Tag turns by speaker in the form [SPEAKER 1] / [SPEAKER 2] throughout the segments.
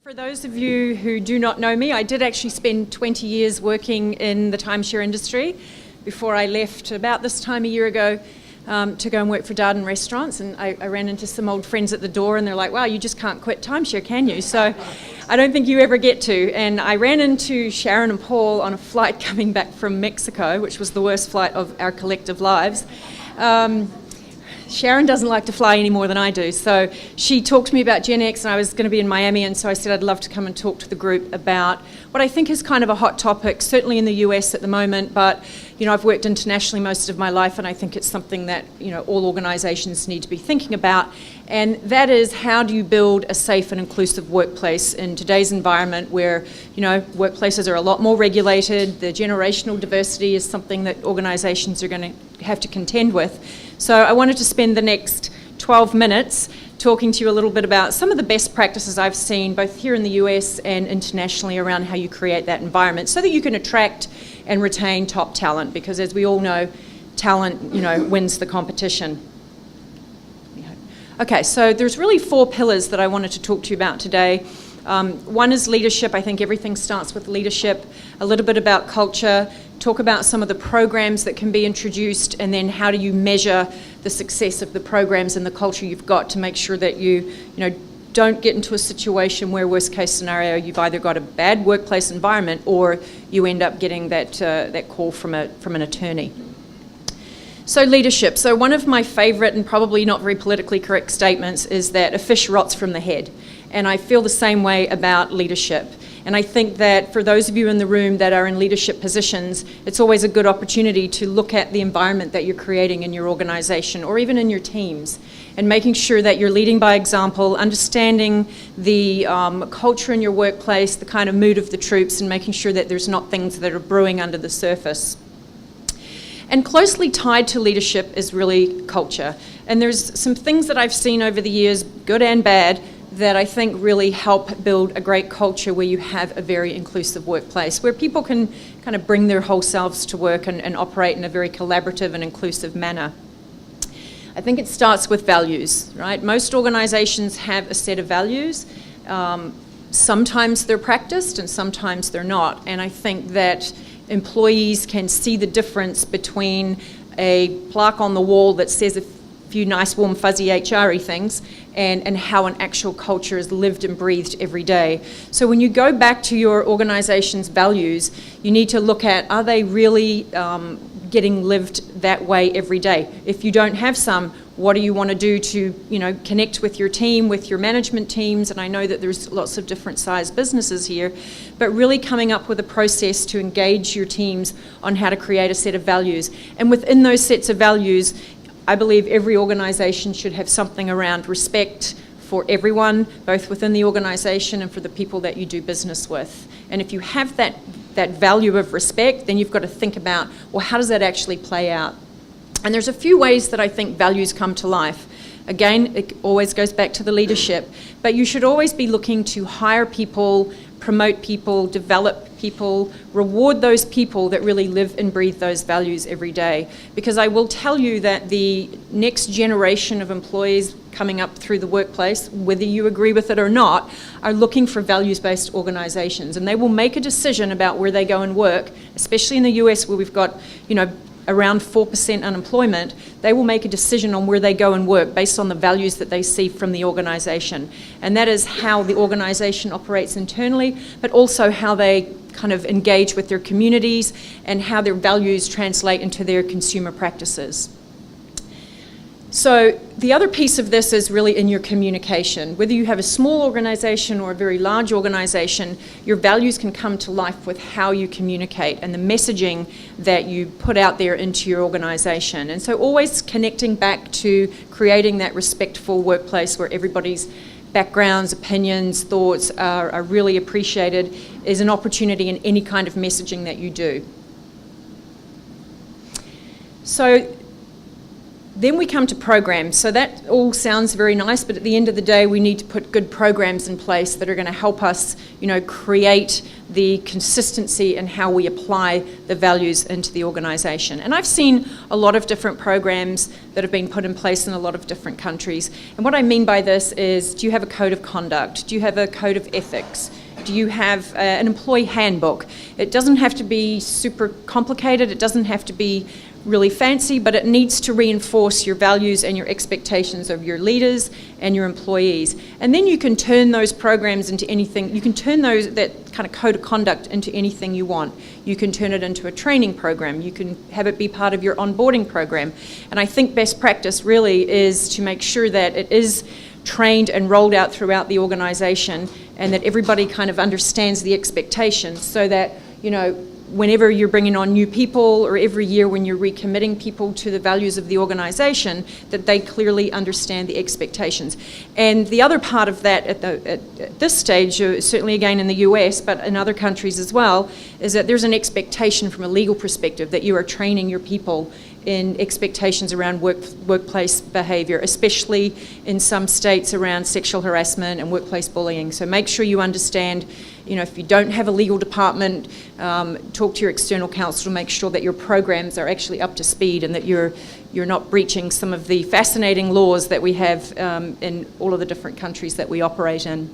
[SPEAKER 1] For those of you who do not know me, I did actually spend 20 years working in the timeshare industry before I left about this time a year ago to go and work for Darden restaurants. And I ran into some old friends at the door and they're like, wow, you just can't quit timeshare, can you? So I don't think you ever get to. And I ran into Sharon and Paul on a flight coming back from Mexico, which was the worst flight of our collective lives. Sharon doesn't like to fly any more than I do, so she talked to me about GNEX, and I was going to be in Miami, and so I said I'd love to come and talk to the group about what I think is kind of a hot topic, certainly in the US at the moment, but I've worked internationally most of my life, and I think it's something that all organisations need to be thinking about, and that is, how do you build a safe and inclusive workplace in today's environment where workplaces are a lot more regulated, the generational diversity is something that organisations are going to have to contend with. So I wanted to spend the next 12 minutes talking to you a little bit about some of the best practices I've seen both here in the US and internationally around how you create that environment so that you can attract and retain top talent, because as we all know, talent wins the competition. Okay, so there's really 4 pillars that I wanted to talk to you about today. One is leadership. I think everything starts with leadership. A little bit about culture. Talk about some of the programs that can be introduced, and then how do you measure the success of the programs and the culture you've got to make sure that you don't get into a situation where, worst case scenario, you've either got a bad workplace environment or you end up getting that call from an attorney. So leadership. So one of my favourite and probably not very politically correct statements is that a fish rots from the head. And I feel the same way about leadership. And I think that for those of you in the room that are in leadership positions, it's always a good opportunity to look at the environment that you're creating in your organisation or even in your teams, and making sure that you're leading by example, understanding the culture in your workplace, the kind of mood of the troops, and making sure that there's not things that are brewing under the surface. And closely tied to leadership is really culture. And there's some things that I've seen over the years, good and bad, that I think really help build a great culture where you have a very inclusive workplace, where people can kind of bring their whole selves to work and operate in a very collaborative and inclusive manner. I think it starts with values, right? Most organizations have a set of values. Sometimes they're practiced and sometimes they're not. And I think that employees can see the difference between a plaque on the wall that says a few nice, warm, fuzzy HR-y things and how an actual culture is lived and breathed every day. So when you go back to your organization's values, you need to look at, are they really getting lived that way every day? If you don't have some, what do you want to do to connect with your team, with your management teams? And I know that there's lots of different sized businesses here, but really coming up with a process to engage your teams on how to create a set of values. And within those sets of values, I believe every organisation should have something around respect for everyone, both within the organisation and for the people that you do business with. And if you have that value of respect, then you've got to think about, well, how does that actually play out? And there's a few ways that I think values come to life. Again, it always goes back to the leadership, but you should always be looking to hire people, promote people, develop people, reward those people that really live and breathe those values every day. Because I will tell you that the next generation of employees coming up through the workplace, whether you agree with it or not, are looking for values-based organisations, and they will make a decision about where they go and work, especially in the US where we've got, around 4% unemployment. They will make a decision on where they go and work based on the values that they see from the organisation. And that is how the organisation operates internally, but also how they kind of engage with their communities and how their values translate into their consumer practices. So the other piece of this is really in your communication. Whether you have a small organisation or a very large organisation, your values can come to life with how you communicate and the messaging that you put out there into your organisation. And so always connecting back to creating that respectful workplace where everybody's backgrounds, opinions, thoughts are really appreciated is an opportunity in any kind of messaging that you do. So Then we come to programs. So that all sounds very nice, but at the end of the day, we need to put good programs in place that are going to help us, create the consistency in how we apply the values into the organisation. And I've seen a lot of different programs that have been put in place in a lot of different countries. And what I mean by this is, do you have a code of conduct? Do you have a code of ethics? Do you have an employee handbook? It doesn't have to be super complicated. It doesn't have to be really fancy, but it needs to reinforce your values and your expectations of your leaders and your employees. And then you can turn those programs into anything. You can turn that kind of code of conduct into anything you want. You can turn it into a training program. You can have it be part of your onboarding program. And I think best practice really is to make sure that it is trained and rolled out throughout the organization, and that everybody kind of understands the expectations, so that, whenever you're bringing on new people, or every year when you're recommitting people to the values of the organization, that they clearly understand the expectations. And the other part of that at this stage, certainly again in the US, but in other countries as well, is that there's an expectation from a legal perspective that you are training your people in expectations around workplace behaviour, especially in some states around sexual harassment and workplace bullying. So make sure you understand, if you don't have a legal department, talk to your external counsel to make sure that your programs are actually up to speed, and that you're not breaching some of the fascinating laws that we have in all of the different countries that we operate in.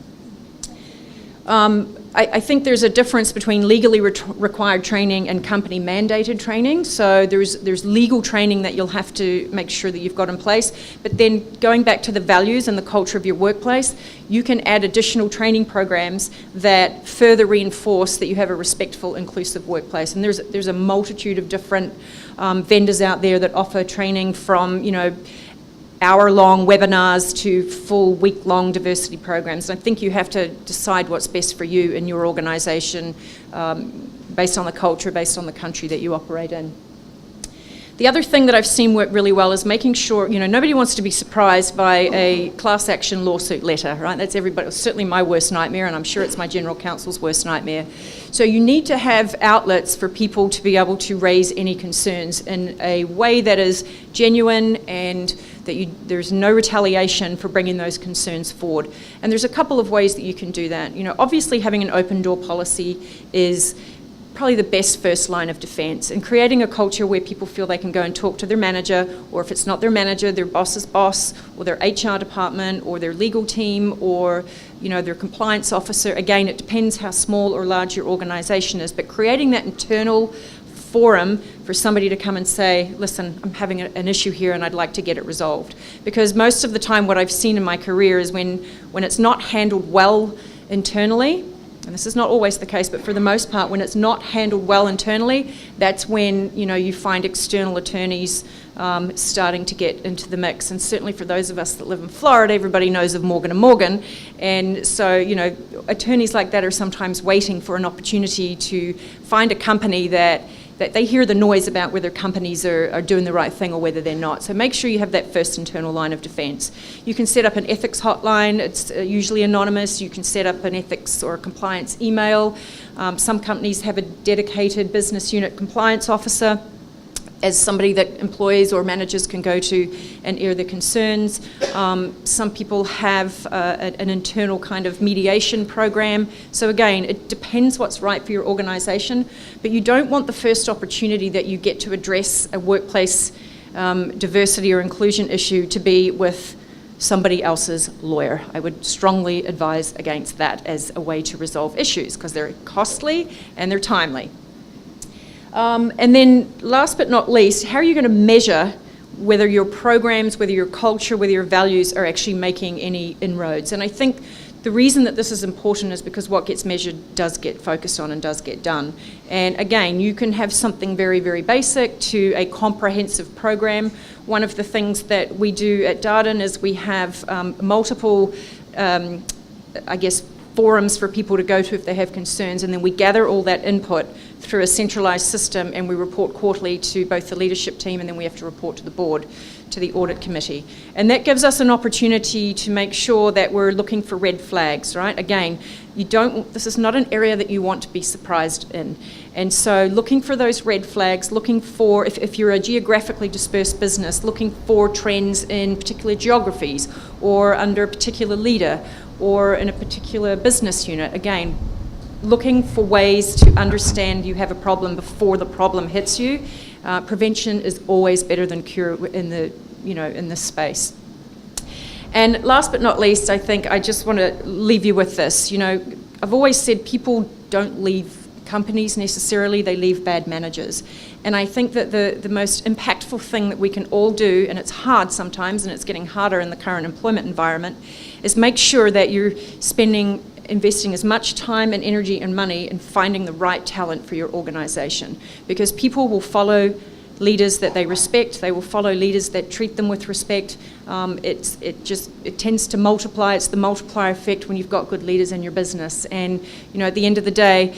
[SPEAKER 1] I think there's a difference between legally required training and company mandated training. So there's legal training that you'll have to make sure that you've got in place. But then going back to the values and the culture of your workplace, you can add additional training programs that further reinforce that you have a respectful, inclusive workplace. And there's a multitude of different vendors out there that offer training from, hour-long webinars to full week-long diversity programs. And I think you have to decide what's best for you in your organisation, based on the culture, based on the country that you operate in. The other thing that I've seen work really well is making sure, nobody wants to be surprised by a class action lawsuit letter, right? That's everybody, certainly my worst nightmare, and I'm sure it's my general counsel's worst nightmare. So you need to have outlets for people to be able to raise any concerns in a way that is genuine, and that there's no retaliation for bringing those concerns forward. And there's a couple of ways that you can do that. Obviously having an open door policy is probably the best first line of defence, and creating a culture where people feel they can go and talk to their manager, or if it's not their manager, their boss's boss, or their HR department, or their legal team, or their compliance officer. Again, it depends how small or large your organisation is, but creating that internal forum for somebody to come and say, listen, I'm having an issue here and I'd like to get it resolved. Because most of the time what I've seen in my career is when it's not handled well internally, and this is not always the case, but for the most part, when it's not handled well internally, that's when you find external attorneys starting to get into the mix. And certainly for those of us that live in Florida, everybody knows of Morgan & Morgan. And so, attorneys like that are sometimes waiting for an opportunity to find a company that they hear the noise about whether companies are doing the right thing or whether they're not. So make sure you have that first internal line of defence. You can set up an ethics hotline. It's usually anonymous. You can set up an ethics or a compliance email. Some companies have a dedicated business unit compliance officer as somebody that employees or managers can go to and air their concerns. Some people have an internal kind of mediation program. So again, it depends what's right for your organisation, but you don't want the first opportunity that you get to address a workplace diversity or inclusion issue to be with somebody else's lawyer. I would strongly advise against that as a way to resolve issues, because they're costly and they're timely. And then last but not least, how are you going to measure whether your programs, whether your culture, whether your values are actually making any inroads? And I think the reason that this is important is because what gets measured does get focused on and does get done. And again, you can have something very, very basic to a comprehensive program. One of the things that we do at Darden is we have multiple, forums for people to go to if they have concerns, and then we gather all that input through a centralised system, and we report quarterly to both the leadership team, and then we have to report to the board, to the audit committee. And that gives us an opportunity to make sure that we're looking for red flags, right? Again, this is not an area that you want to be surprised in. And so looking for those red flags, looking for, if you're a geographically dispersed business, looking for trends in particular geographies or under a particular leader or in a particular business unit. Again, looking for ways to understand you have a problem before the problem hits you. Prevention is always better than cure in this space. And last but not least, I think I just want to leave you with this. I've always said people don't leave companies necessarily, they leave bad managers. And I think that the most impactful thing that we can all do, and it's hard sometimes, and it's getting harder in the current employment environment, is make sure that you're investing as much time and energy and money in finding the right talent for your organization. Because people will follow leaders that they respect, they will follow leaders that treat them with respect. It tends to multiply. It's the multiplier effect when you've got good leaders in your business. And at the end of the day,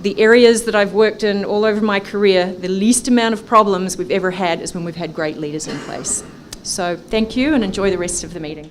[SPEAKER 1] the areas that I've worked in all over my career, the least amount of problems we've ever had is when we've had great leaders in place. So thank you, and enjoy the rest of the meeting.